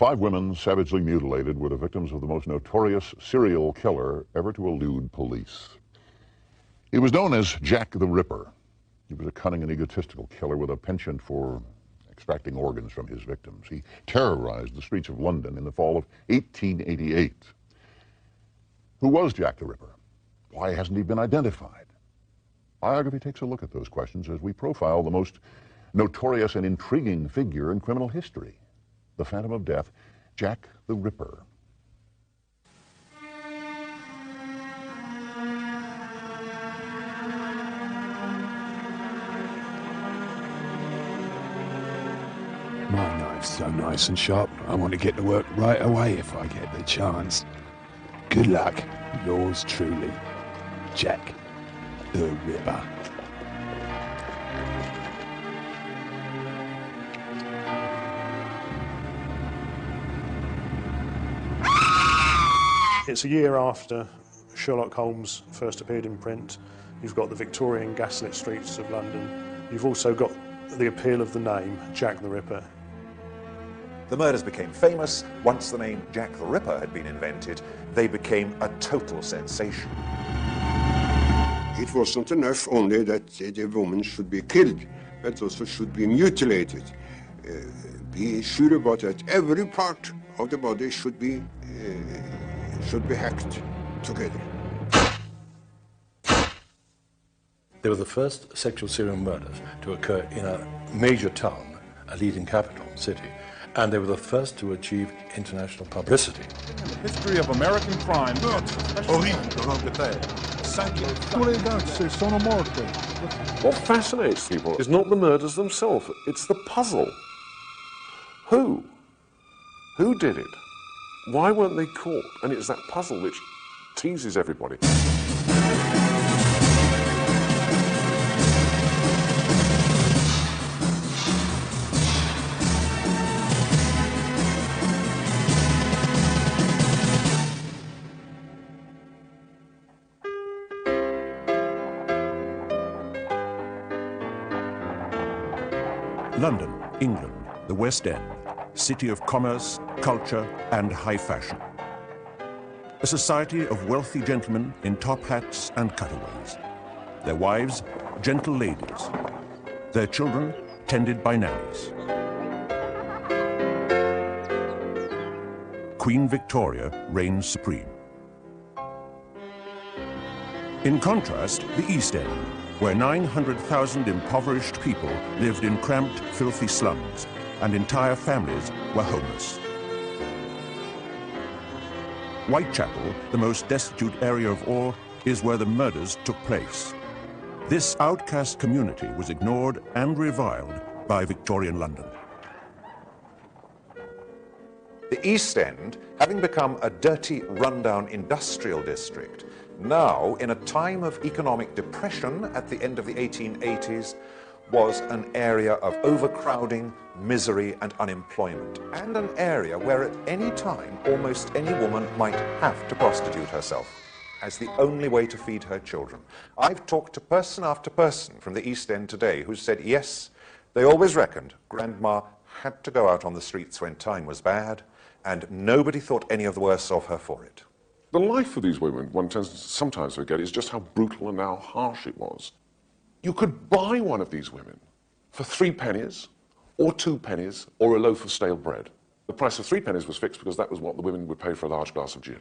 5 women savagely mutilated were the victims of the most notorious serial killer ever to elude police. He was known as Jack the Ripper. He was a cunning and egotistical killer with a penchant for extracting organs from his victims. He terrorized the streets of London in the fall of 1888. Who was Jack the Ripper? Why hasn't he been identified? Biography takes a look at those questions as we profile the most notorious and intriguing figure in criminal history, the Phantom of Death, Jack the Ripper. My knife's so nice and sharp, I want to get to work right away if I get the chance. Good luck. Yours truly, Jack the Ripper. It's a year after Sherlock Holmes first appeared in print. You've got the Victorian gaslit streets of London. You've also got the appeal of the name, Jack the Ripper. The murders became famous. Once the name Jack the Ripper had been invented, they became a total sensation. It wasn't enough only that the woman should be killed, but also should be mutilated. Be sure about that. Every part of the body should be hacked together. They were the first sexual serial murders to occur in a major town, a leading capital city, and they were the first to achieve international publicity. The history of American crime. What fascinates people is not the murders themselves, it's the puzzle. Who? Who did it? Why weren't they caught? And it's that puzzle which teases everybody. London, England, the West End, city of commerce, culture, and high fashion. A society of wealthy gentlemen in top hats and cutaways. Their wives, gentle ladies. Their children, tended by nannies. Queen Victoria reigns supreme. In contrast, the East End, where 900,000 impoverished people lived in cramped, filthy slums, and entire families were homeless. Whitechapel, the most destitute area of all, is where the murders took place. This outcast community was ignored and reviled by Victorian London. The East End, having become a dirty, rundown industrial district, now, in a time of economic depression at the end of the 1880s, was an area of overcrowding, misery and unemployment, and an area where at any time almost any woman might have to prostitute herself as the only way to feed her children. I've talked to person after person from the East End today who said, yes, they always reckoned Grandma had to go out on the streets when time was bad, and nobody thought any of the worse of her for it. The life of these women, one tends to sometimes forget, is just how brutal and how harsh it was. You could buy one of these women for 3 pennies, or 2 pennies, or a loaf of stale bread. The price of 3 pennies was fixed because that was what the women would pay for a large glass of gin.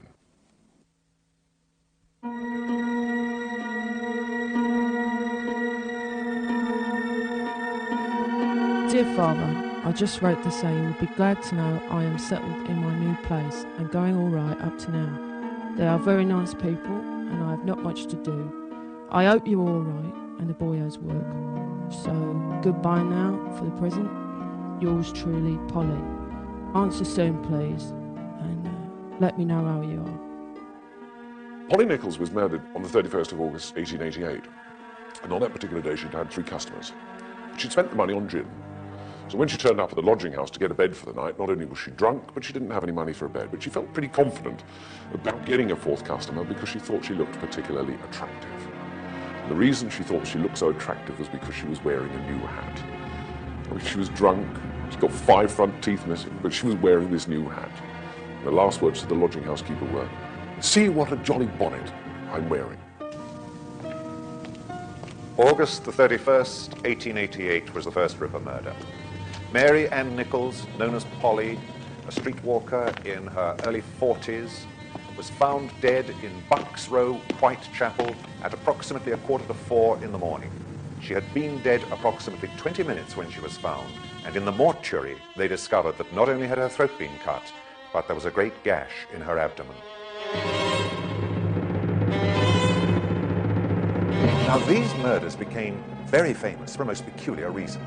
Dear Father, I just wrote to say you will be glad to know I am settled in my new place and going all right up to now. They are very nice people and I have not much to do. I hope you're all right and the boy has work. So, goodbye now for the present. Yours truly, Polly. Answer soon, please, and let me know how you are. Polly Nichols was murdered on the 31st of August 1888, and on that particular day she'd had 3 customers. She'd spent the money on gin. So when she turned up at the lodging house to get a bed for the night, not only was she drunk, but she didn't have any money for a bed. But she felt pretty confident about getting a 4th customer because she thought she looked particularly attractive. And the reason she thought she looked so attractive was because she was wearing a new hat. I mean, she was drunk, She's got 5 front teeth missing, but she was wearing this new hat. The last words to the lodging house keeper were, "See what a jolly bonnet I'm wearing." August the 31st, 1888 was the first Ripper murder. Mary Ann Nichols, known as Polly, a streetwalker in her early 40s, was found dead in Bucks Row, Whitechapel, at approximately 3:45 in the morning. She had been dead approximately 20 minutes when she was found, and in the mortuary they discovered that not only had her throat been cut, but there was a great gash in her abdomen. Now, these murders became very famous for a most peculiar reason.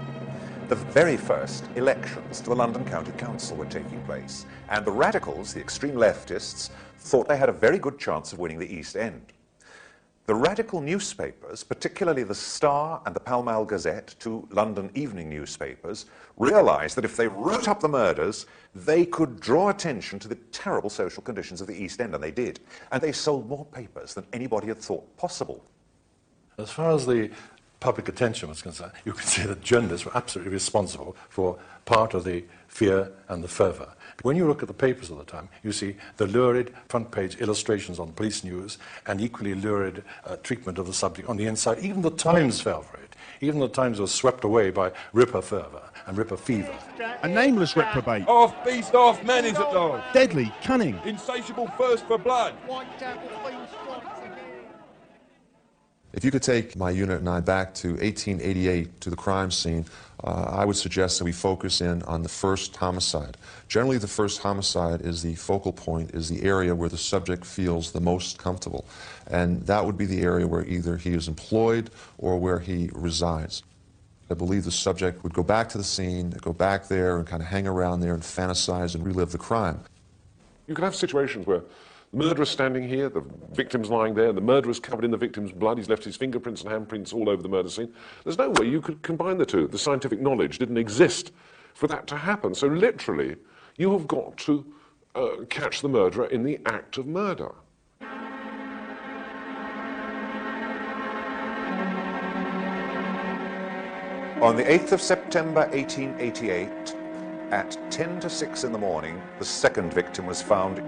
The very first elections to the London County Council were taking place, and the radicals, the extreme leftists, thought they had a very good chance of winning the East End. The radical newspapers, particularly the Star and the Pall Mall Gazette, 2 London evening newspapers, realized that if they wrote up the murders, they could draw attention to the terrible social conditions of the East End, and they did. And they sold more papers than anybody had thought possible. As far as the public attention was concerned, you could say that journalists were absolutely responsible for part of the fear and the fervour. When you look at the papers of the time, you see the lurid front-page illustrations on police news and equally lurid treatment of the subject on the inside. Even the Times fell for it. Even the Times was swept away by Ripper fervour and Ripper fever. A nameless reprobate. Half beast, half man is at large. Deadly, cunning. Insatiable thirst for blood. If you could take my unit and I back to 1888 to the crime scene, I would suggest that we focus in on the first homicide. Generally, the first homicide is the focal point, is the area where the subject feels the most comfortable. And that would be the area where either he is employed or where he resides. I believe the subject would go back to the scene, go back there and kind of hang around there and fantasize and relive the crime. You could have situations where the murderer's standing here, the victim's lying there, the murderer's covered in the victim's blood, he's left his fingerprints and handprints all over the murder scene. There's no way you could combine the two. The scientific knowledge didn't exist for that to happen. So literally, you have got to catch the murderer in the act of murder. On the 8th of September 1888, at 10 to 6 in the morning, the second victim was found.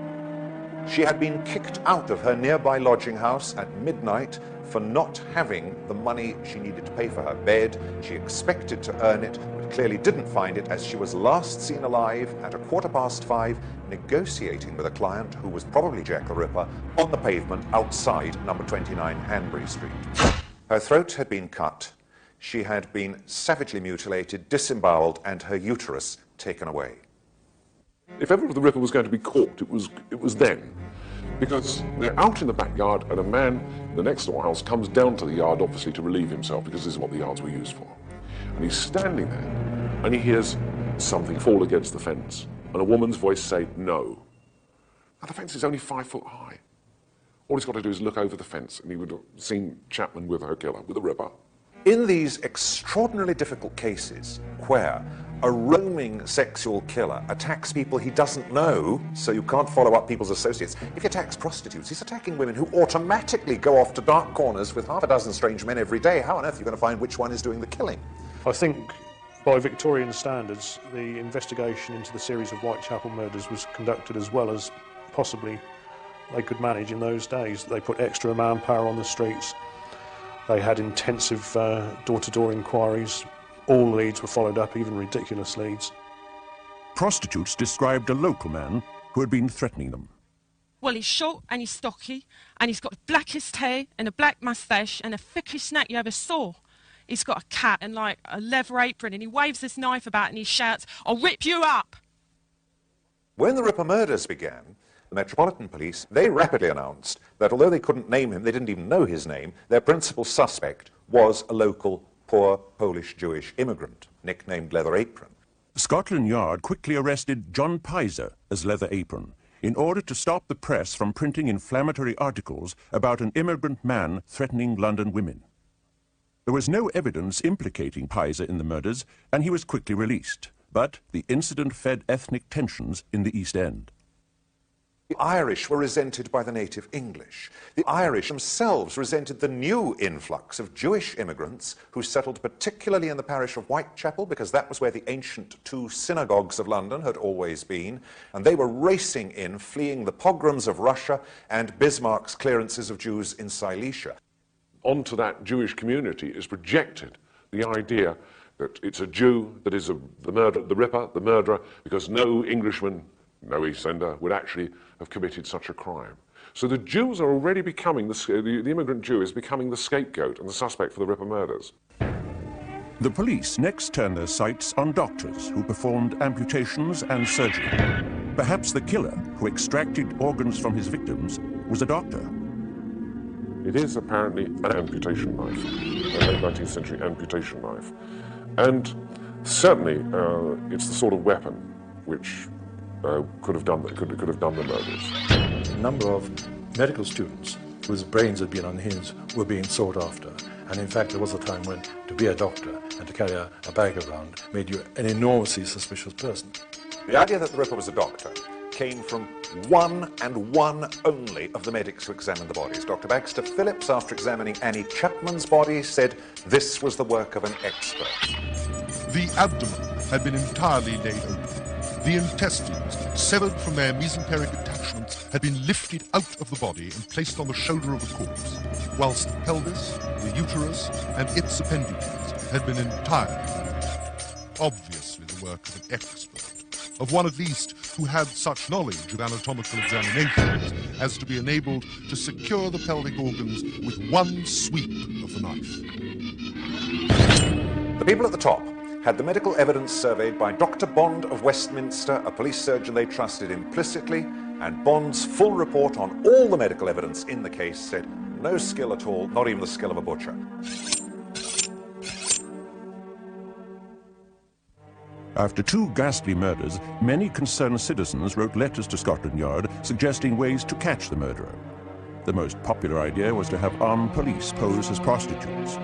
She had been kicked out of her nearby lodging house at midnight for not having the money she needed to pay for her bed. She expected to earn it, but clearly didn't find it, as she was last seen alive at 5:15, negotiating with a client who was probably Jack the Ripper on the pavement outside number 29 Hanbury Street. Her throat had been cut. She had been savagely mutilated, disemboweled, and her uterus taken away. If ever the Ripper was going to be caught, it was then. Because they're out in the backyard and a man in the next door house comes down to the yard, obviously to relieve himself, because this is what the yards were used for. And he's standing there and he hears something fall against the fence and a woman's voice say, "No." Now the fence is only 5 foot high. All he's got to do is look over the fence and he would have seen Chapman with her killer, with the Ripper. In these extraordinarily difficult cases where a roaming sexual killer attacks people he doesn't know, so you can't follow up people's associates. If he attacks prostitutes, he's attacking women who automatically go off to dark corners with half a dozen strange men every day. How on earth are you going to find which one is doing the killing? I think by Victorian standards, the investigation into the series of Whitechapel murders was conducted as well as possibly they could manage in those days. They put extra manpower on the streets. They had intensive door-to-door inquiries. All leads were followed up, even ridiculous leads. Prostitutes described a local man who had been threatening them. Well, he's short and he's stocky, and he's got the blackest hair and a black moustache and the thickest neck you ever saw. He's got a cat and like a leather apron, and he waves his knife about and he shouts, "I'll rip you up!" When the Ripper murders began, the Metropolitan Police, they rapidly announced that although they couldn't name him, they didn't even know his name, their principal suspect was a local poor Polish-Jewish immigrant, nicknamed Leather Apron. Scotland Yard quickly arrested John Pizer as Leather Apron in order to stop the press from printing inflammatory articles about an immigrant man threatening London women. There was no evidence implicating Pizer in the murders, and he was quickly released. But the incident fed ethnic tensions in the East End. The Irish were resented by the native English. The Irish themselves resented the new influx of Jewish immigrants who settled particularly in the parish of Whitechapel, because that was where the ancient two synagogues of London had always been, and they were racing in, fleeing the pogroms of Russia and Bismarck's clearances of Jews in Silesia. Onto that Jewish community is projected the idea that it's a Jew that is the Ripper, the murderer, because no Englishman, no East Ender, would actually have committed such a crime. So the Jews are already becoming, the immigrant Jew is becoming the scapegoat and the suspect for the Ripper murders. The police next turned their sights on doctors who performed amputations and surgery. Perhaps the killer who extracted organs from his victims was a doctor. It is apparently an amputation knife, a late 19th century amputation knife. And certainly it's the sort of weapon which could have done the murders. A number of medical students whose brains had been unhinged were being sought after. And in fact, there was a time when to be a doctor and to carry a bag around made you an enormously suspicious person. The idea that the Ripper was a doctor came from one and one only of the medics who examined the bodies. Dr. Baxter Phillips, after examining Annie Chapman's body, said this was the work of an expert. The abdomen had been entirely laid open. The intestines, severed from their mesenteric attachments, had been lifted out of the body and placed on the shoulder of the corpse, whilst the pelvis, the uterus, and its appendages had been entirely removed. Obviously the work of an expert, of one at least who had such knowledge of anatomical examinations as to be enabled to secure the pelvic organs with one sweep of the knife. The people at the top had the medical evidence surveyed by Dr. Bond of Westminster, a police surgeon they trusted implicitly, and Bond's full report on all the medical evidence in the case said no skill at all, not even the skill of a butcher. After two ghastly murders, many concerned citizens wrote letters to Scotland Yard suggesting ways to catch the murderer. The most popular idea was to have armed police pose as prostitutes.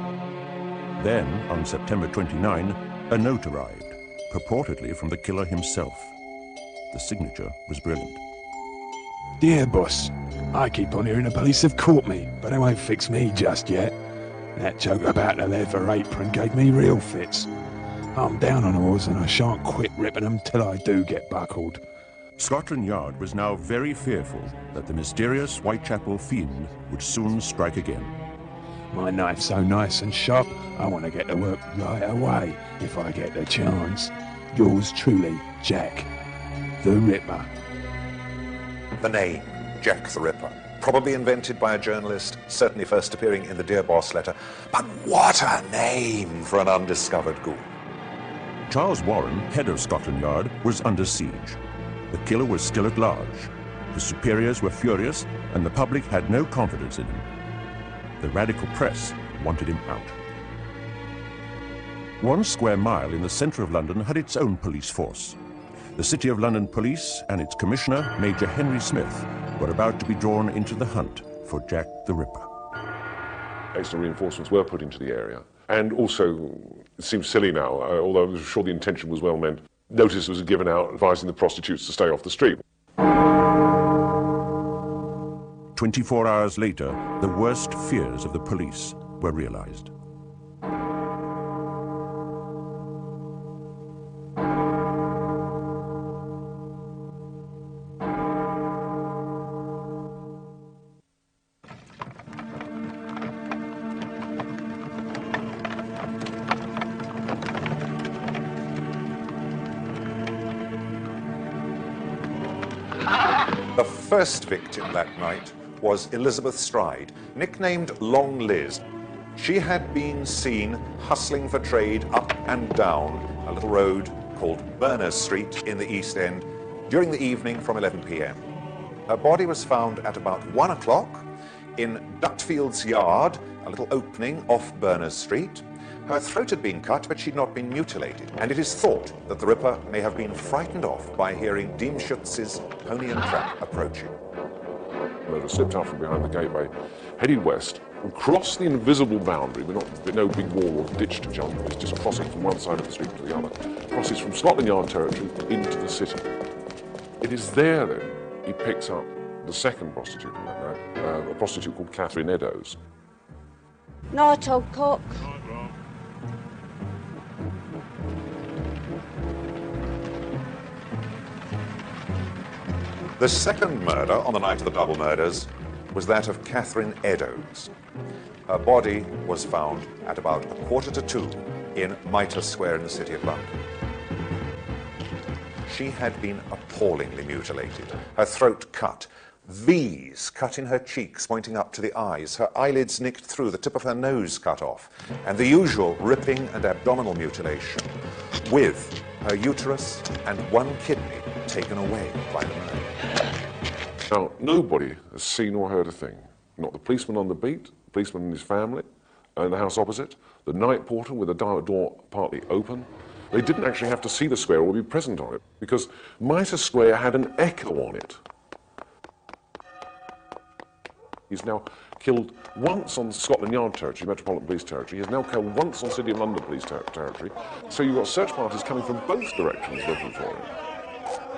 Then, on September 29, a note arrived, purportedly from the killer himself. The signature was brilliant. Dear boss, I keep on hearing the police have caught me, but they won't fix me just yet. That joke about the leather apron gave me real fits. I'm down on oars and I shan't quit ripping them till I do get buckled. Scotland Yard was now very fearful that the mysterious Whitechapel fiend would soon strike again. My knife's so nice and sharp, I want to get to work right away if I get the chance. Yours truly, Jack the Ripper. The name, Jack the Ripper, probably invented by a journalist, certainly first appearing in the Dear Boss letter. But what a name for an undiscovered ghoul. Charles Warren, head of Scotland Yard, was under siege. The killer was still at large. His superiors were furious, and the public had no confidence in him. The radical press wanted him out. 1 square mile in the centre of London had its own police force. The City of London Police and its commissioner, Major Henry Smith, were about to be drawn into the hunt for Jack the Ripper. Extra reinforcements were put into the area. And also, it seems silly now, although I'm sure the intention was well meant, notice was given out advising the prostitutes to stay off the street. 24 hours later, the worst fears of the police were realized. The first victim that night was Elizabeth Stride, nicknamed Long Liz. She had been seen hustling for trade up and down a little road called Berners Street in the East End during the evening from 11 p.m. Her body was found at about 1 o'clock in Duckfield's Yard, a little opening off Berners Street. Her throat had been cut, but she'd not been mutilated, and it is thought that the Ripper may have been frightened off by hearing Deemschutz's pony and trap approaching. Murderer slipped out from behind the gateway, headed west, and crossed the invisible boundary. No big wall or ditch to jump. It's just crossing from one side of the street to the other. Crosses from Scotland Yard territory into the city. It is there, then, he picks up the second prostitute on that night, a prostitute called Catherine Eddowes. Night, old cock. The second murder on the night of the double murders was that of Catherine Eddowes. Her body was found at about 1:45 in Mitre Square in the City of London. She had been appallingly mutilated, her throat cut, V's cut in her cheeks pointing up to the eyes, her eyelids nicked through, the tip of her nose cut off, and the usual ripping and abdominal mutilation, with her uterus and one kidney taken away by the murder. Now, nobody has seen or heard a thing. Not the policeman on the beat, the policeman and his family, in the house opposite, the night porter with the door partly open. They didn't actually have to see the square or be present on it, because Mitre Square had an echo on it. He's now killed once on Scotland Yard territory, Metropolitan Police territory. He's now killed once on City of London Police territory. So you've got search parties coming from both directions looking for him.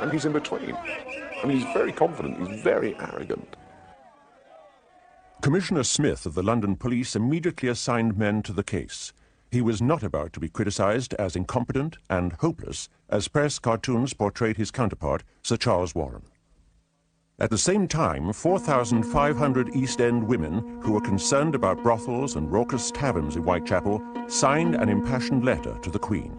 And he's in between. I mean, he's very confident, he's very arrogant. Commissioner Smith of the London Police immediately assigned men to the case. He was not about to be criticised as incompetent and hopeless as press cartoons portrayed his counterpart, Sir Charles Warren. At the same time, 4,500 East End women who were concerned about brothels and raucous taverns in Whitechapel signed an impassioned letter to the Queen.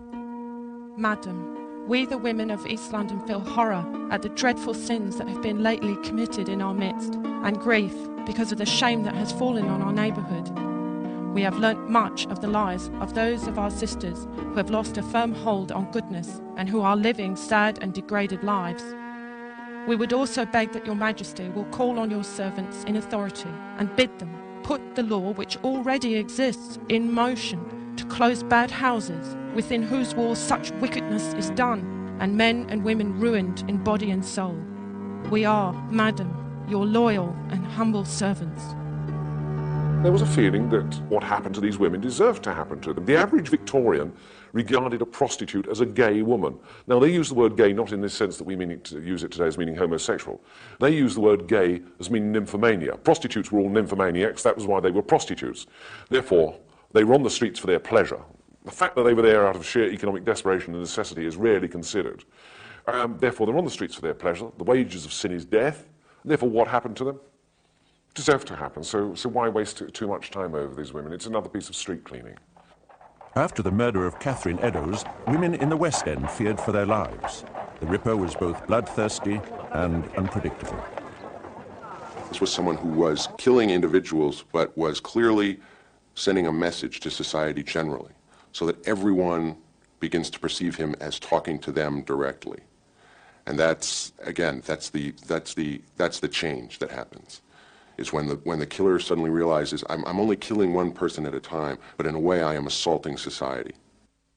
Madam, we the women of East London feel horror at the dreadful sins that have been lately committed in our midst, and grief because of the shame that has fallen on our neighbourhood. We have learnt much of the lives of those of our sisters who have lost a firm hold on goodness and who are living sad and degraded lives. We would also beg that your Majesty will call on your servants in authority and bid them put the law which already exists in motion to close bad houses within whose walls such wickedness is done and men and women ruined in body and soul. We are, Madam, your loyal and humble servants. There was a feeling that what happened to these women deserved to happen to them. The average Victorian regarded a prostitute as a gay woman. Now, they use the word gay not in this sense that we use it today as meaning homosexual. They use the word gay as meaning nymphomania. Prostitutes were all nymphomaniacs. That was why they were prostitutes. Therefore, they were on the streets for their pleasure. The fact that they were there out of sheer economic desperation and necessity is rarely considered. Therefore, they're on the streets for their pleasure. The wages of sin is death. Therefore, what happened to them? Deserved to happen. So why waste too much time over these women? It's another piece of street cleaning. After the murder of Catherine Eddowes, women in the West End feared for their lives. The Ripper was both bloodthirsty and unpredictable. This was someone who was killing individuals, but was clearly sending a message to society generally, so that everyone begins to perceive him as talking to them directly. And that's, again, that's the change that happens. Is when the killer suddenly realizes, I'm only killing one person at a time, but in a way I am assaulting society.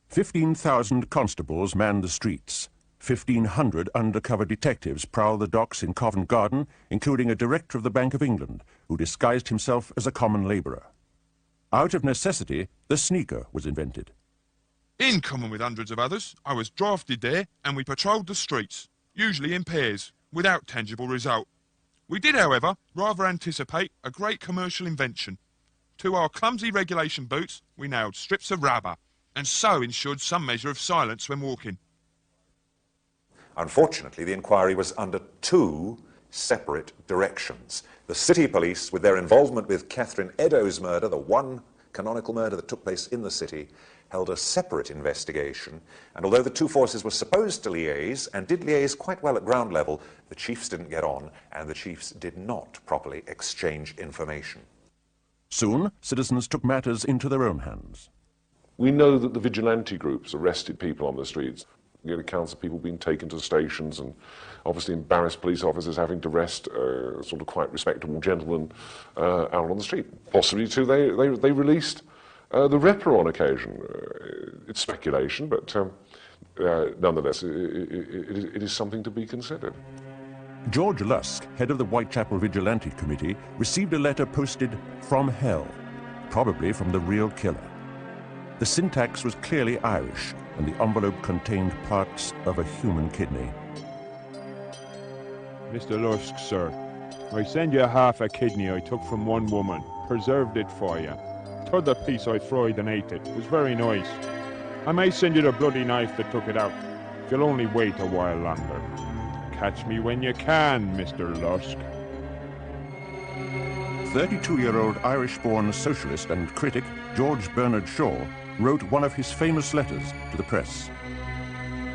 15,000 constables manned the streets. 1,500 undercover detectives prowled the docks in Covent Garden, including a director of the Bank of England, who disguised himself as a common labourer. Out of necessity, the sneaker was invented. In common with hundreds of others, I was drafted there and we patrolled the streets, usually in pairs, without tangible result. We did, however, rather anticipate a great commercial invention. To our clumsy regulation boots, we nailed strips of rubber, and so ensured some measure of silence when walking. Unfortunately, the inquiry was under two separate directions. The city police, with their involvement with Catherine Eddowes' murder, the one canonical murder that took place in the city, held a separate investigation, and although the two forces were supposed to liaise, and did liaise quite well at ground level, the chiefs didn't get on, and the chiefs did not properly exchange information. Soon, citizens took matters into their own hands. We know that the vigilante groups arrested people on the streets. We get accounts of people being taken to stations and obviously embarrassed police officers having to arrest sort of quite respectable gentlemen out on the street. Possibly, too, they released the Ripper on occasion. It's speculation, but nonetheless, it is something to be considered. George Lusk, head of the Whitechapel Vigilante Committee, received a letter posted from hell, probably from the real killer. The syntax was clearly Irish, and the envelope contained parts of a human kidney. Mr. Lusk, sir. I send you half a kidney I took from one woman. Preserved it for you. T'other piece I fried and ate it. It was very nice. I may send you the bloody knife that took it out, if you'll only wait a while longer. Catch me when you can, Mr. Lusk. 32-year-old Irish-born socialist and critic George Bernard Shaw wrote one of his famous letters to the press.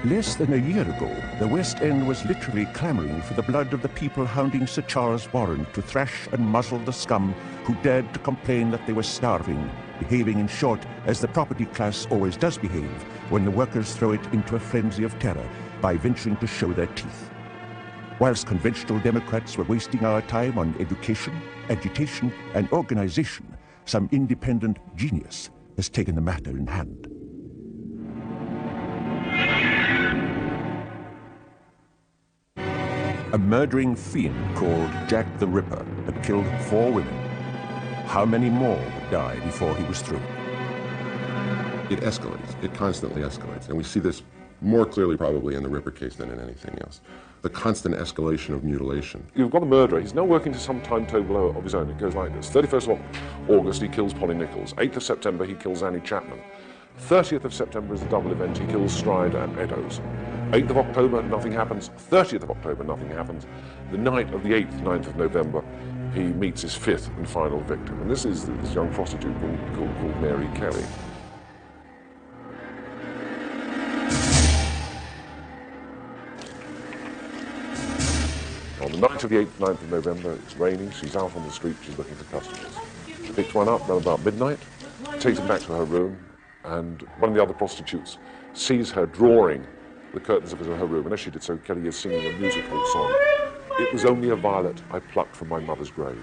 Less than a year ago, the West End was literally clamouring for the blood of the people hounding Sir Charles Warren to thrash and muzzle the scum who dared to complain that they were starving, behaving in short as the property class always does behave when the workers throw it into a frenzy of terror by venturing to show their teeth. Whilst conventional Democrats were wasting our time on education, agitation and organisation, some independent genius has taken the matter in hand. A murdering fiend called Jack the Ripper had killed 4 women. How many more would die before he was through? It escalates. It constantly escalates. And we see this more clearly probably in the Ripper case than in anything else. The constant escalation of mutilation. You've got a murderer. He's now working to some timetable of his own. It goes like this. 31st of August, he kills Polly Nichols. 8th of September, he kills Annie Chapman. 30th of September is the double event. He kills Stride and Eddowes. 8th of October, nothing happens. 30th of October, nothing happens. The night of the 8th, 9th of November, he meets his 5th and final victim. And this is this young prostitute called Mary Kelly. On the night of the 8th, 9th of November, it's raining, she's out on the street, she's looking for customers. She picks one up around about midnight, takes him back to her room, and one of the other prostitutes sees her drawing the curtains of her room, and as she did so, Kelly is singing a musical song. It was only a violet I plucked from my mother's grave.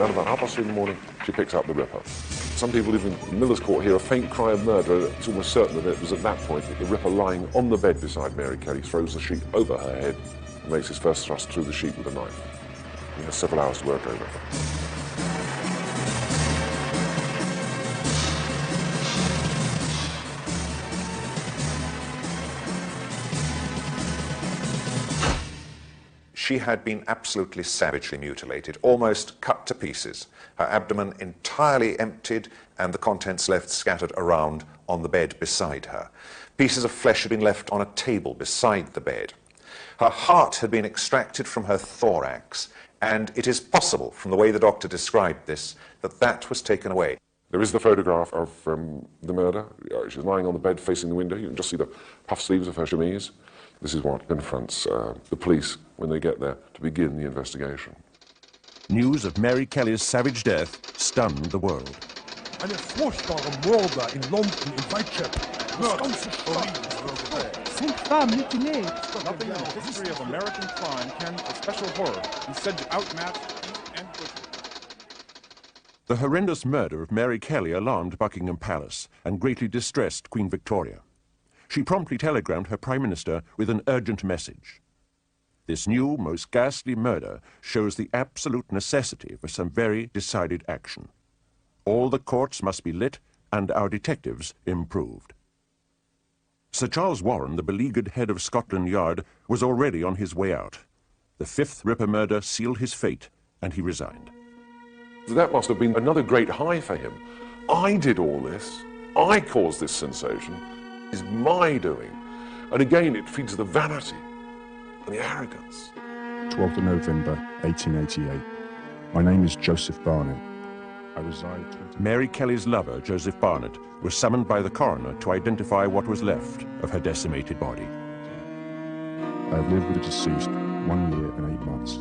Around about 3:30 in the morning, she picks up the Ripper. Some people live in Miller's Court hear a faint cry of murder. It's almost certain that it was at that point that the Ripper, lying on the bed beside Mary Kelly, throws the sheet over her head and makes his first thrust through the sheet with a knife. He has several hours to work over. She had been absolutely savagely mutilated, almost cut to pieces, her abdomen entirely emptied and the contents left scattered around on the bed beside her. Pieces of flesh had been left on a table beside the bed. Her heart had been extracted from her thorax, and it is possible, from the way the doctor described this, that that was taken away. There is the photograph of the murder. She's lying on the bed facing the window. You can just see the puff sleeves of her chemise. This is what confronts the police when they get there to begin the investigation. News of Mary Kelly's savage death stunned the world. Eine furchtbare Morde in London in Whitechapel. Nothing in the history of American crime can, with special horror, be said to outmatch East End butchery. The horrendous murder of Mary Kelly alarmed Buckingham Palace and greatly distressed Queen Victoria. She promptly telegrammed her Prime Minister with an urgent message. This new, most ghastly murder shows the absolute necessity for some very decided action. All the courts must be lit and our detectives improved. Sir Charles Warren, the beleaguered head of Scotland Yard, was already on his way out. The 5th Ripper murder sealed his fate, and he resigned. That must have been another great high for him. I did all this. I caused this sensation. It's my doing. And again, it feeds the vanity and the arrogance. 12th of November, 1888. My name is Joseph Barnett. I reside... Mary Kelly's lover, Joseph Barnett, was summoned by the coroner to identify what was left of her decimated body. I have lived with the deceased 1 year and 8 months.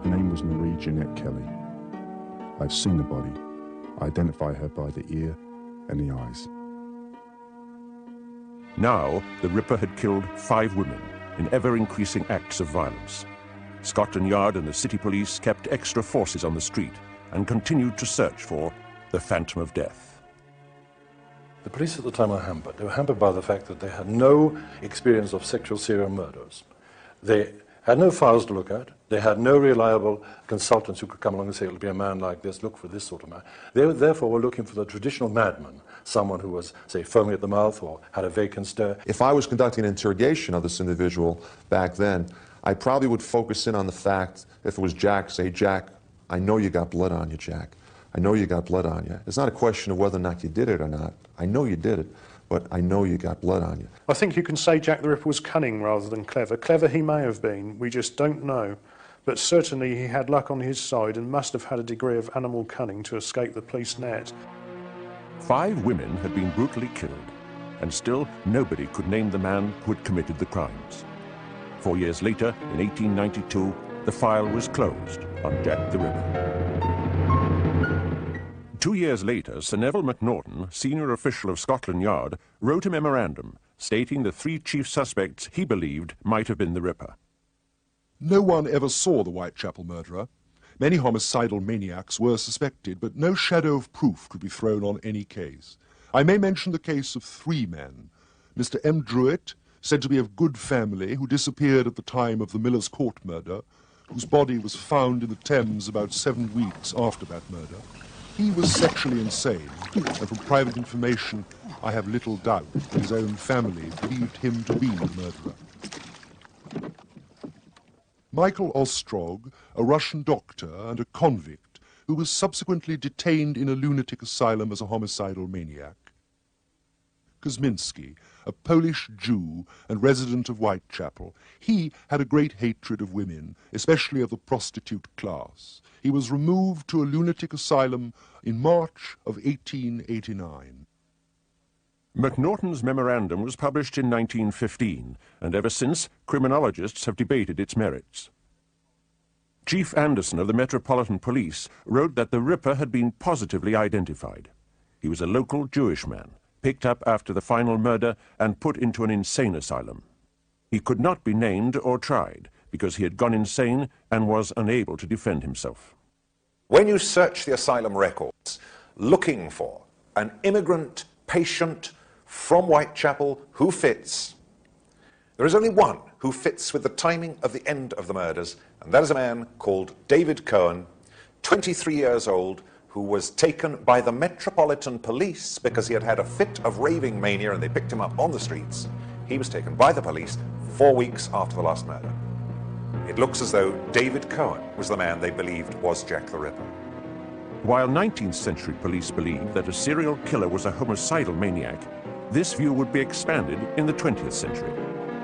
Her name was Marie Jeanette Kelly. I have seen the body. I identify her by the ear and the eyes. Now, the Ripper had killed 5 women in ever-increasing acts of violence. Scotland Yard and the city police kept extra forces on the street and continued to search for the Phantom of Death. The police at the time were hampered. They were hampered by the fact that they had no experience of sexual serial murders. They had no files to look at. They had no reliable consultants who could come along and say, it'll be a man like this, look for this sort of man. They therefore were looking for the traditional madman, someone who was, say, foaming at the mouth or had a vacant stare. If I was conducting an interrogation of this individual back then, I probably would focus in on the fact, if it was Jack, say, Jack, I know you got blood on you, Jack. I know you got blood on you. It's not a question of whether or not you did it or not. I know you did it, but I know you got blood on you. I think you can say Jack the Ripper was cunning rather than clever. Clever he may have been, we just don't know. But certainly he had luck on his side and must have had a degree of animal cunning to escape the police net. 5 women had been brutally killed, and still nobody could name the man who had committed the crimes. 4 years later, in 1892, the file was closed on Jack the Ripper. 2 years later, Sir Neville Macnaghten, senior official of Scotland Yard, wrote a memorandum stating the 3 chief suspects he believed might have been the Ripper. No one ever saw the Whitechapel murderer. Many homicidal maniacs were suspected, but no shadow of proof could be thrown on any case. I may mention the case of 3 men. Mr. M. Druitt, said to be of good family, who disappeared at the time of the Miller's Court murder, whose body was found in the Thames about 7 weeks after that murder. He was sexually insane, and from private information, I have little doubt that his own family believed him to be the murderer. Michael Ostrog, a Russian doctor and a convict, who was subsequently detained in a lunatic asylum as a homicidal maniac. Kosminski, a Polish Jew and resident of Whitechapel. He had a great hatred of women, especially of the prostitute class. He was removed to a lunatic asylum in March of 1889. Macnaghten's memorandum was published in 1915, and ever since, criminologists have debated its merits. Chief Anderson of the Metropolitan Police wrote that the Ripper had been positively identified. He was a local Jewish man, picked up after the final murder and put into an insane asylum. He could not be named or tried because he had gone insane and was unable to defend himself. When you search the asylum records looking for an immigrant patient from Whitechapel who fits, there is only one who fits with the timing of the end of the murders, and that is a man called David Cohen, 23 years old, who was taken by the Metropolitan Police because he had had a fit of raving mania and they picked him up on the streets. He was taken by the police 4 weeks after the last murder. It looks as though David Cohen was the man they believed was Jack the Ripper. While 19th century police believed that a serial killer was a homicidal maniac, this view would be expanded in the 20th century,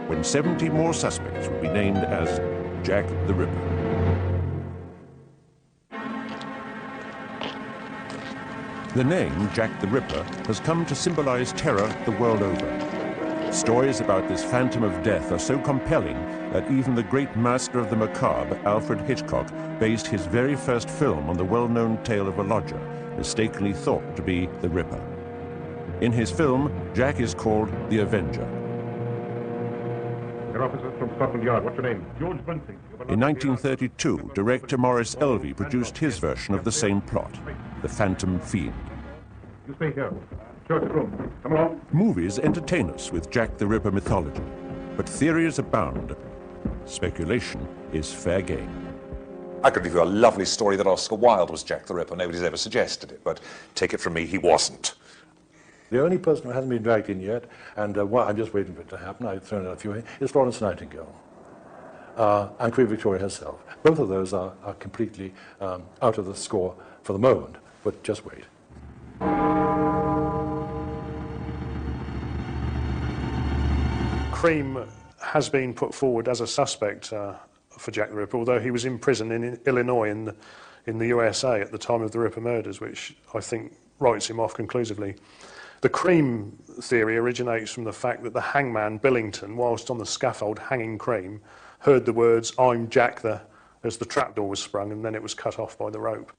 when 70 more suspects would be named as Jack the Ripper. The name Jack the Ripper has come to symbolize terror the world over. Stories about this phantom of death are so compelling that even the great master of the macabre, Alfred Hitchcock, based his very first film on the well-known tale of a lodger, mistakenly thought to be the Ripper. In his film, Jack is called the Avenger. Your officer from Scotland Yard, what's your name? George Bunting. In 1932, director Maurice Elvey produced his version of the same plot, The Phantom Fiend. You stay here. Show us the room. Come along. Movies entertain us with Jack the Ripper mythology, but theories abound. Speculation is fair game. I could give you a lovely story that Oscar Wilde was Jack the Ripper. Nobody's ever suggested it, but take it from me, he wasn't. The only person who hasn't been dragged in yet, and I'm just waiting for it to happen, I've thrown out a few in, is Florence Nightingale and Queen Victoria herself. Both of those are completely out of the score for the moment, but just wait. Cream has been put forward as a suspect for Jack the Ripper, although he was in prison in Illinois in the USA at the time of the Ripper murders, which I think writes him off conclusively. The Cream theory originates from the fact that the hangman Billington, whilst on the scaffold hanging Cream, heard the words, "I'm Jack the," as the trapdoor was sprung, and then it was cut off by the rope.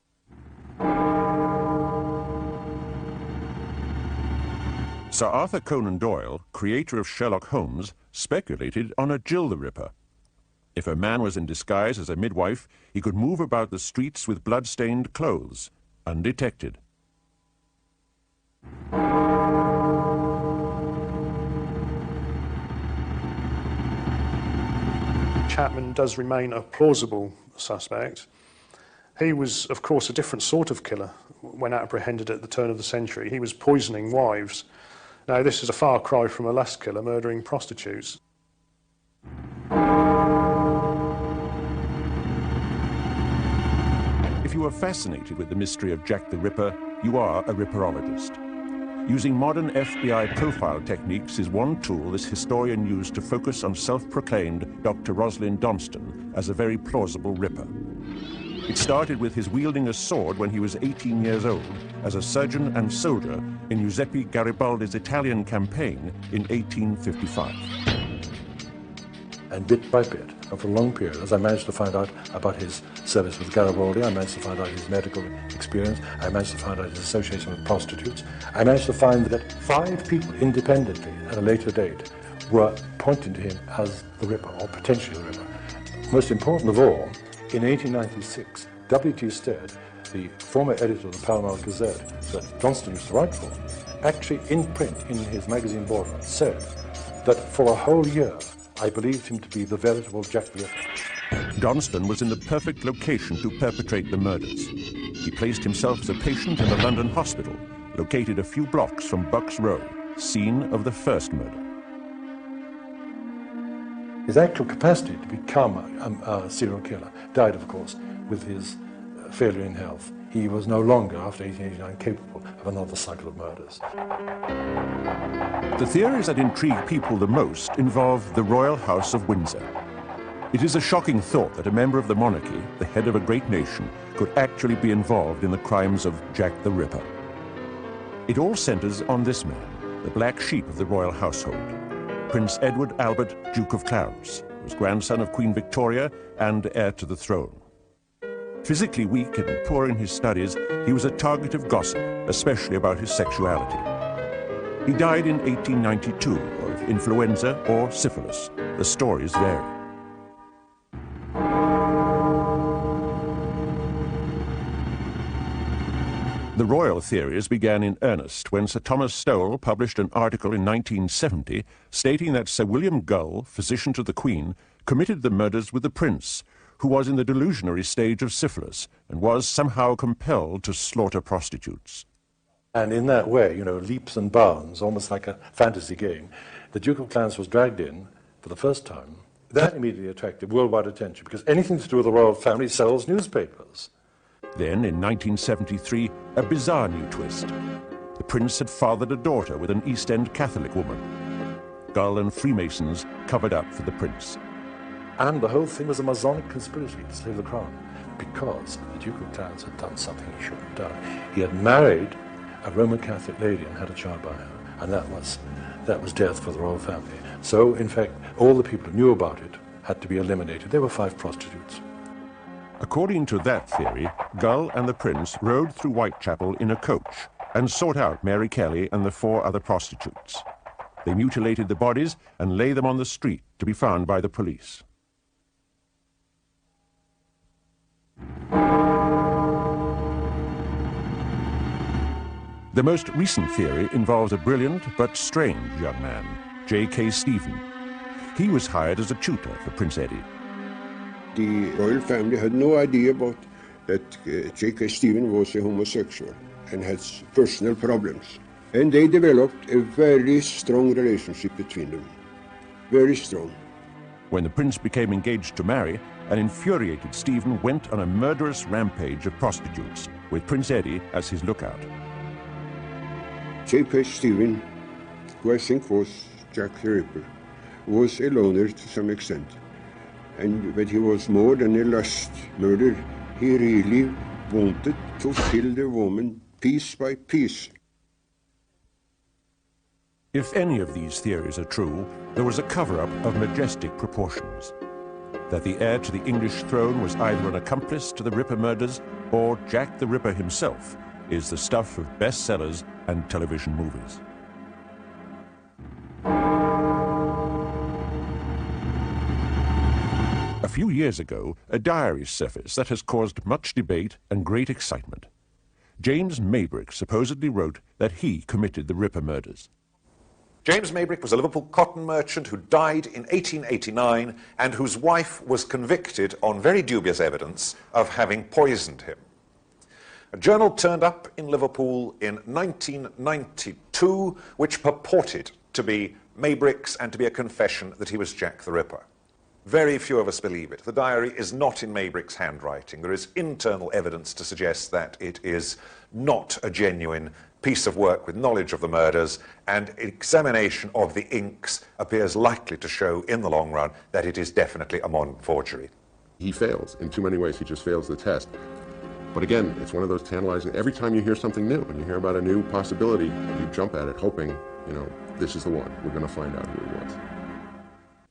Sir Arthur Conan Doyle, creator of Sherlock Holmes, speculated on a Jill the Ripper. If a man was in disguise as a midwife, he could move about the streets with blood-stained clothes, undetected. Chapman does remain a plausible suspect. He was, of course, a different sort of killer when apprehended at the turn of the century. He was poisoning wives. Now, this is a far cry from a lust killer murdering prostitutes. If you are fascinated with the mystery of Jack the Ripper, you are a ripperologist. Using modern FBI profile techniques is one tool this historian used to focus on self-proclaimed Dr. Rosalind Donston as a very plausible ripper. It started with his wielding a sword when he was 18 years old as a surgeon and soldier in Giuseppe Garibaldi's Italian campaign in 1855. And bit by bit, and for a long period, as I managed to find out about his service with Garibaldi, I managed to find out his medical experience, I managed to find out his association with prostitutes, I managed to find that 5 people independently at a later date were pointing to him as the Ripper, or potentially the Ripper. Most important of all, in 1896, W.T. Stead, the former editor of the Pall Mall Gazette that Johnston used to write for, actually in print in his magazine Border said that for a whole year I believed him to be the veritable Jack the Ripper. Donston was in the perfect location to perpetrate the murders. He placed himself as a patient in a London hospital, located a few blocks from Bucks Row, scene of the first murder. His actual capacity to become a serial killer died, of course, with his failure in health. He was no longer, after 1889, capable of another cycle of murders. The theories that intrigue people the most involve the Royal House of Windsor. It is a shocking thought that a member of the monarchy, the head of a great nation, could actually be involved in the crimes of Jack the Ripper. It all centers on this man, the black sheep of the royal household, Prince Edward Albert, Duke of Clarence, was grandson of Queen Victoria and heir to the throne. Physically weak and poor in his studies, he was a target of gossip, especially about his sexuality. He died in 1892 of influenza or syphilis. The stories vary. The royal theories began in earnest when Sir Thomas Stowell published an article in 1970 stating that Sir William Gull, physician to the Queen, committed the murders with the Prince, who was in the delusionary stage of syphilis and was somehow compelled to slaughter prostitutes. And in that way, leaps and bounds, almost like a fantasy game, the Duke of Clarence was dragged in for the first time. That immediately attracted worldwide attention because anything to do with the royal family sells newspapers. Then, in 1973, a bizarre new twist. The Prince had fathered a daughter with an East End Catholic woman. Gull and Freemasons covered up for the Prince. And the whole thing was a Masonic conspiracy to save the crown, because the Duke of Clarence had done something he shouldn't have done. He had married a Roman Catholic lady and had a child by her, and that was death for the royal family. So, in fact, all the people who knew about it had to be eliminated. There were 5 prostitutes. According to that theory, Gull and the Prince rode through Whitechapel in a coach and sought out Mary Kelly and the 4 other prostitutes. They mutilated the bodies and lay them on the street to be found by the police. The most recent theory involves a brilliant but strange young man, J.K. Stephen. He was hired as a tutor for Prince Eddie. The royal family had no idea about that J.K. Stephen was a homosexual and had personal problems. And they developed a very strong relationship between them. Very strong. When the prince became engaged to Mary, an infuriated Stephen went on a murderous rampage of prostitutes, with Prince Eddie as his lookout. J.K. Stephen, who I think was Jack the Ripper, was a loner to some extent. But he was more than a lust murder. He really wanted to kill the woman piece by piece. If any of these theories are true, there was a cover-up of majestic proportions. That the heir to the English throne was either an accomplice to the Ripper murders or Jack the Ripper himself is the stuff of bestsellers and television movies. A few years ago, a diary surfaced that has caused much debate and great excitement. James Maybrick supposedly wrote that he committed the Ripper murders. James Maybrick was a Liverpool cotton merchant who died in 1889 and whose wife was convicted on very dubious evidence of having poisoned him. A journal turned up in Liverpool in 1992 which purported to be Maybrick's and to be a confession that he was Jack the Ripper. Very few of us believe it. The diary is not in Maybrick's handwriting. There is internal evidence to suggest that it is not a genuine piece of work with knowledge of the murders, and examination of the inks appears likely to show in the long run that it is definitely a modern forgery. He fails. In too many ways, he just fails the test. But again, it's one of those tantalizing, every time you hear something new and you hear about a new possibility, you jump at it hoping, this is the one. We're going to find out who it was.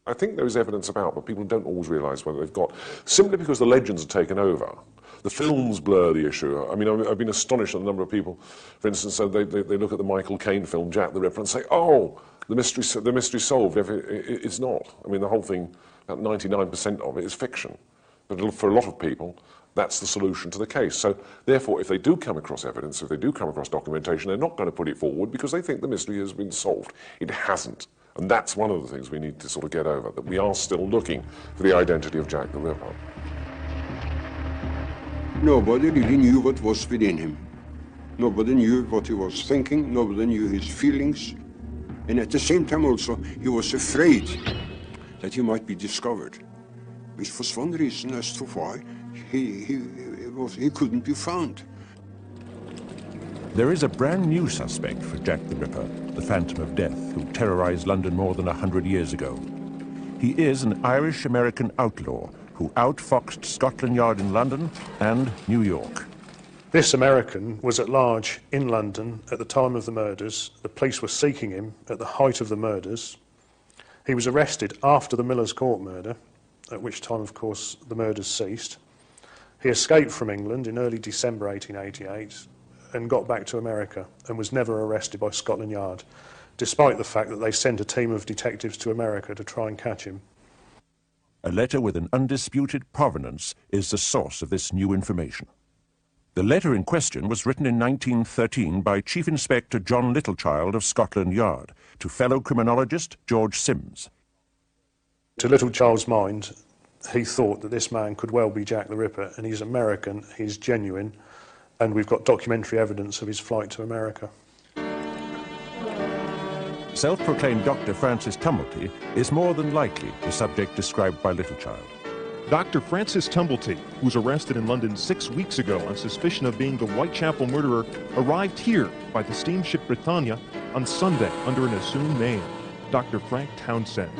I think there is evidence about, but people don't always realise whether they've got, simply because the legends are taken over. The films blur the issue. I mean, I've been astonished at the number of people, for instance, so they look at the Michael Caine film, Jack the Ripper, and say, oh, the mystery solved. It's not. I mean, the whole thing, about 99% of it is fiction. But for a lot of people, that's the solution to the case. So, therefore, if they do come across evidence, if they do come across documentation, they're not going to put it forward because they think the mystery has been solved. It hasn't. And that's one of the things we need to sort of get over, that we are still looking for the identity of Jack the Ripper. Nobody really knew what was within him. Nobody knew what he was thinking, nobody knew his feelings. And at the same time also, he was afraid that he might be discovered. Which was one reason as to why he couldn't be found. There is a brand new suspect for Jack the Ripper, the Phantom of Death, who terrorized London more than 100 years ago. He is an Irish-American outlaw who outfoxed Scotland Yard in London and New York. This American was at large in London at the time of the murders. The police were seeking him at the height of the murders. He was arrested after the Miller's Court murder, at which time, of course, the murders ceased. He escaped from England in early December 1888 and got back to America and was never arrested by Scotland Yard, despite the fact that they sent a team of detectives to America to try and catch him. A letter with an undisputed provenance is the source of this new information. The letter in question was written in 1913 by Chief Inspector John Littlechild of Scotland Yard to fellow criminologist George Sims. To Littlechild's mind, he thought that this man could well be Jack the Ripper, and he's American, he's genuine, and we've got documentary evidence of his flight to America. Self-proclaimed Dr. Francis Tumblety is more than likely the subject described by Littlechild. Dr. Francis Tumblety, who was arrested in London 6 weeks ago on suspicion of being the Whitechapel murderer, arrived here by the steamship Britannia on Sunday under an assumed name, Dr. Frank Townsend.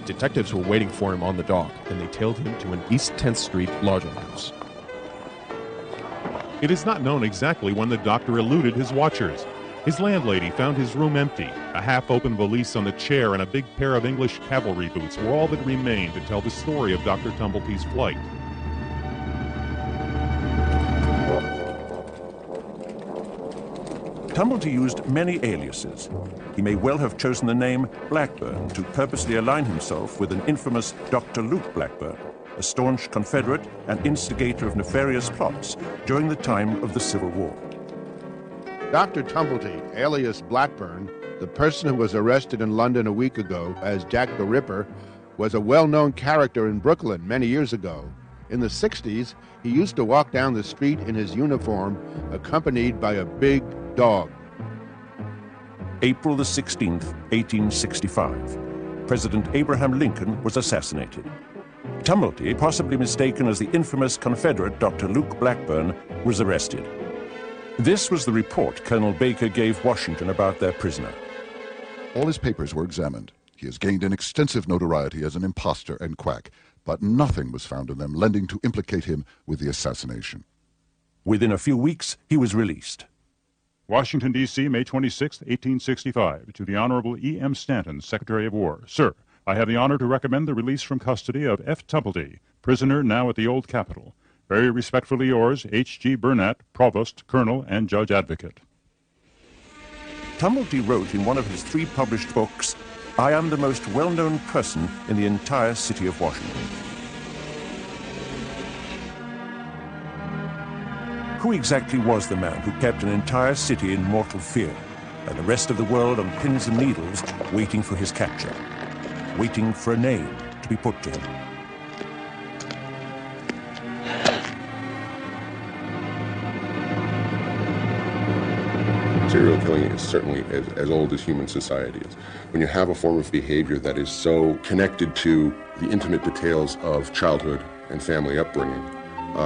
Detectives were waiting for him on the dock, and they tailed him to an East 10th Street lodging house. It is not known exactly when the doctor eluded his watchers. His landlady found his room empty. A half-open valise on the chair and a big pair of English cavalry boots were all that remained to tell the story of Dr. Tumblety's flight. Tumblety used many aliases. He may well have chosen the name Blackburn to purposely align himself with an infamous Dr. Luke Blackburn, a staunch Confederate and instigator of nefarious plots during the time of the Civil War. Dr. Tumblety, alias Blackburn, the person who was arrested in London a week ago as Jack the Ripper, was a well-known character in Brooklyn many years ago. In the 60s, he used to walk down the street in his uniform, accompanied by a big dog. April the 16th, 1865. President Abraham Lincoln was assassinated. Tumblety, possibly mistaken as the infamous Confederate Dr. Luke Blackburn, was arrested. This was the report Colonel Baker gave Washington about their prisoner. All his papers were examined. He has gained an extensive notoriety as an impostor and quack, but nothing was found in them lending to implicate him with the assassination. Within a few weeks, he was released. Washington, D.C., May 26, 1865. To the Honorable E. M. Stanton, Secretary of War. Sir, I have the honor to recommend the release from custody of F. Tumblety, prisoner now at the Old Capitol. Very respectfully yours, H.G. Burnett, Provost, Colonel, and Judge Advocate. Tumblety wrote in one of his 3 published books, "I am the most well-known person in the entire city of Washington." Who exactly was the man who kept an entire city in mortal fear? and the rest of the world on pins and needles waiting for his capture, waiting for a name to be put to him. Serial killing is certainly as old as human society is. When you have a form of behavior that is so connected to the intimate details of childhood and family upbringing,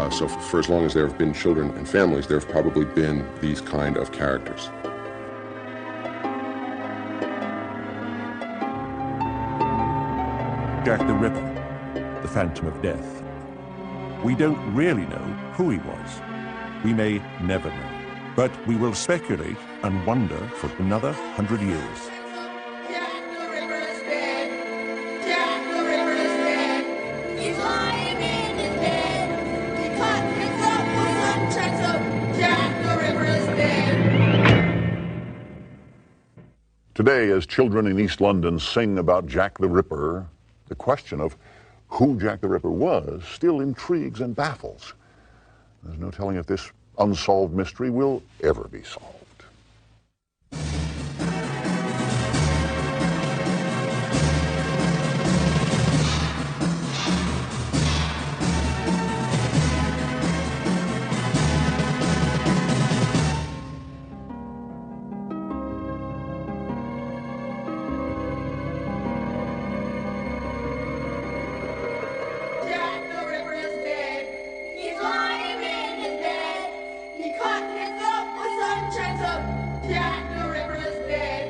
so for as long as there have been children and families, there have probably been these kind of characters. Jack the Ripper, the Phantom of Death. We don't really know who he was. We may never know. But we will speculate and wonder for another 100 years. Jack the Ripper is dead. Jack the Ripper is dead. He's lying in his bed. He cut his up with unchecked. Jack the Ripper is dead. Today, as children in East London sing about Jack the Ripper, the question of who Jack the Ripper was still intrigues and baffles. There's no telling if this unsolved mystery will ever be solved. Jack the Ripper is dead. He's lying in his bed. He cut his up with unchecked. Jack the Ripper is dead.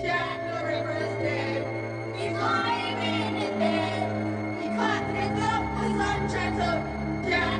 Jack the Ripper is dead. He's lying in his bed. He cut his up with unchecked. Jack